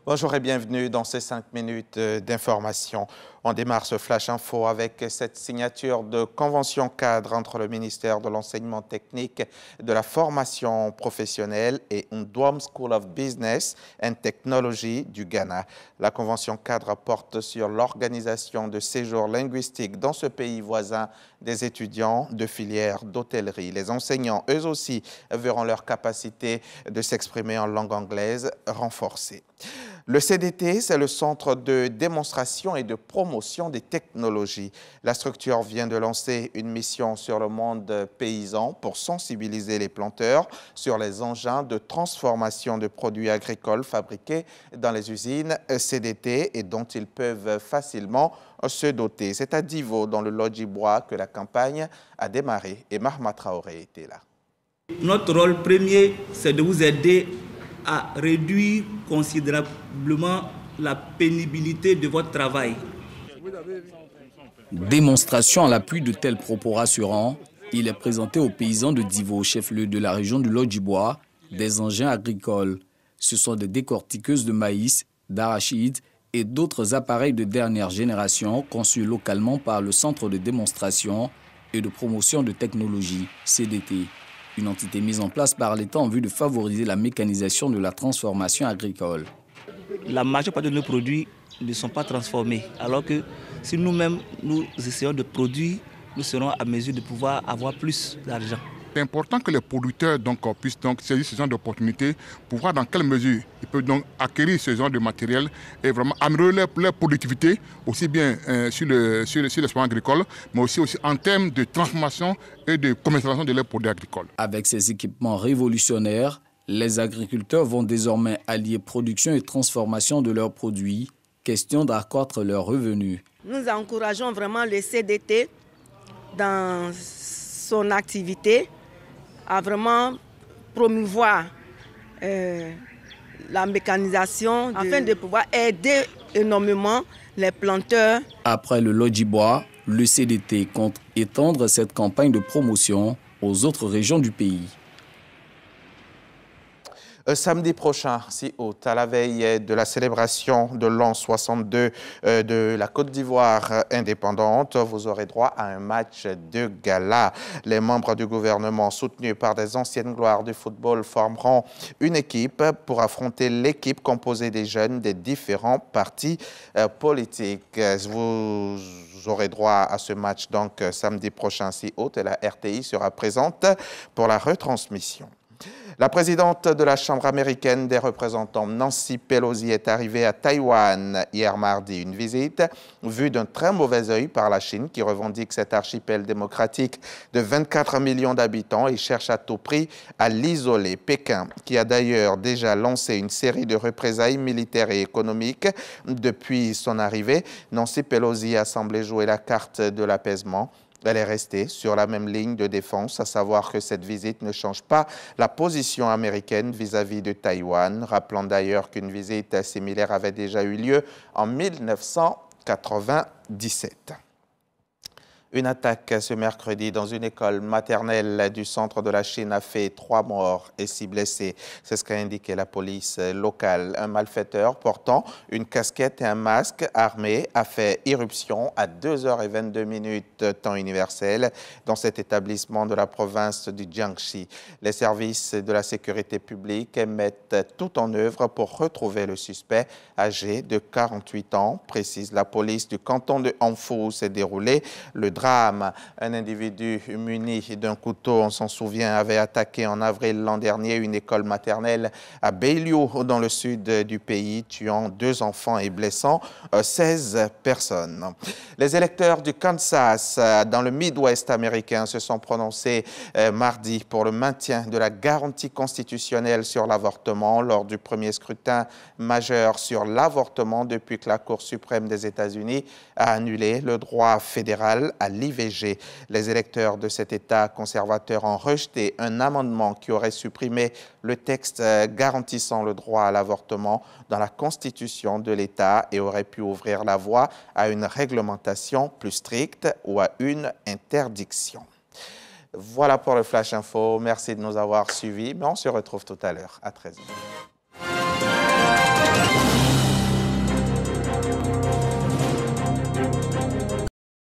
Bonjour et bienvenue dans ces 5 minutes d'information. On démarre ce Flash Info avec cette signature de convention cadre entre le ministère de l'Enseignement technique et de la formation professionnelle et Ndwam School of Business and Technology du Ghana. La convention cadre porte sur l'organisation de séjours linguistiques dans ce pays voisin des étudiants de filière d'hôtellerie. Les enseignants, eux aussi, verront leur capacité de s'exprimer en langue anglaise renforcée. Le CDT, c'est le Centre de démonstration et de promotion des technologies. La structure vient de lancer une mission sur le monde paysan pour sensibiliser les planteurs sur les engins de transformation de produits agricoles fabriqués dans les usines CDT et dont ils peuvent facilement se doter. C'est à Divo, dans le Lodjibois, que la campagne a démarré et Mahma Traoré était là. Notre rôle premier, c'est de vous aider à réduire considérablement la pénibilité de votre travail. Démonstration à l'appui de tels propos rassurants, il est présenté aux paysans de Divo, chef-lieu de la région du Lodjibois, des engins agricoles. Ce sont des décortiqueuses de maïs, d'arachides et d'autres appareils de dernière génération conçus localement par le Centre de démonstration et de promotion de technologie, CDT. Une entité mise en place par l'État en vue de favoriser la mécanisation de la transformation agricole. La majeure partie de nos produits ne sont pas transformés, alors que si nous-mêmes nous essayons de produire, nous serons à mesure de pouvoir avoir plus d'argent. C'est important que les producteurs puissent saisir ce genre d'opportunités pour voir dans quelle mesure ils peuvent acquérir ce genre de matériel et vraiment améliorer leur productivité, aussi bien sur l'espace agricole, mais aussi en termes de transformation et de commercialisation de leurs produits agricoles. Avec ces équipements révolutionnaires, les agriculteurs vont désormais allier production et transformation de leurs produits, question d'accroître leurs revenus. Nous encourageons vraiment le CDT dans son activité à vraiment promouvoir la mécanisation afin de pouvoir aider énormément les planteurs. Après le Lodjibois, le CDT compte étendre cette campagne de promotion aux autres régions du pays. Samedi prochain, 6 août, à la veille de la célébration de l'an 62 de la Côte d'Ivoire indépendante, vous aurez droit à un match de gala. Les membres du gouvernement, soutenus par des anciennes gloires du football, formeront une équipe pour affronter l'équipe composée des jeunes des différents partis politiques. Vous aurez droit à ce match donc samedi prochain, 6 août, et la RTI sera présente pour la retransmission. La présidente de la Chambre américaine des représentants, Nancy Pelosi, est arrivée à Taïwan hier mardi. Une visite vue d'un très mauvais œil par la Chine qui revendique cet archipel démocratique de 24 millions d'habitants et cherche à tout prix à l'isoler. Pékin, qui a d'ailleurs déjà lancé une série de représailles militaires et économiques depuis son arrivée, Nancy Pelosi a semblé jouer la carte de l'apaisement. Elle est restée sur la même ligne de défense, à savoir que cette visite ne change pas la position américaine vis-à-vis de Taïwan, rappelant d'ailleurs qu'une visite similaire avait déjà eu lieu en 1997. Une attaque ce mercredi dans une école maternelle du centre de la Chine a fait 3 morts et 6 blessés. C'est ce qu'a indiqué la police locale. Un malfaiteur portant une casquette et un masque armé a fait irruption à 2h22 temps universel dans cet établissement de la province du Jiangxi. Les services de la sécurité publique mettent tout en œuvre pour retrouver le suspect âgé de 48 ans, précise la police du canton de Hanfu où s'est déroulé le drame. Un individu muni d'un couteau, on s'en souvient, avait attaqué en avril l'an dernier une école maternelle à Beiliu, dans le sud du pays, tuant 2 enfants et blessant 16 personnes. Les électeurs du Kansas, dans le Midwest américain, se sont prononcés mardi pour le maintien de la garantie constitutionnelle sur l'avortement lors du premier scrutin majeur sur l'avortement depuis que la Cour suprême des États-Unis a annulé le droit fédéral à l'IVG. Les électeurs de cet État conservateur ont rejeté un amendement qui aurait supprimé le texte garantissant le droit à l'avortement dans la Constitution de l'État et aurait pu ouvrir la voie à une réglementation plus stricte ou à une interdiction. Voilà pour le Flash Info. Merci de nous avoir suivis, mais on se retrouve tout à l'heure à 13h.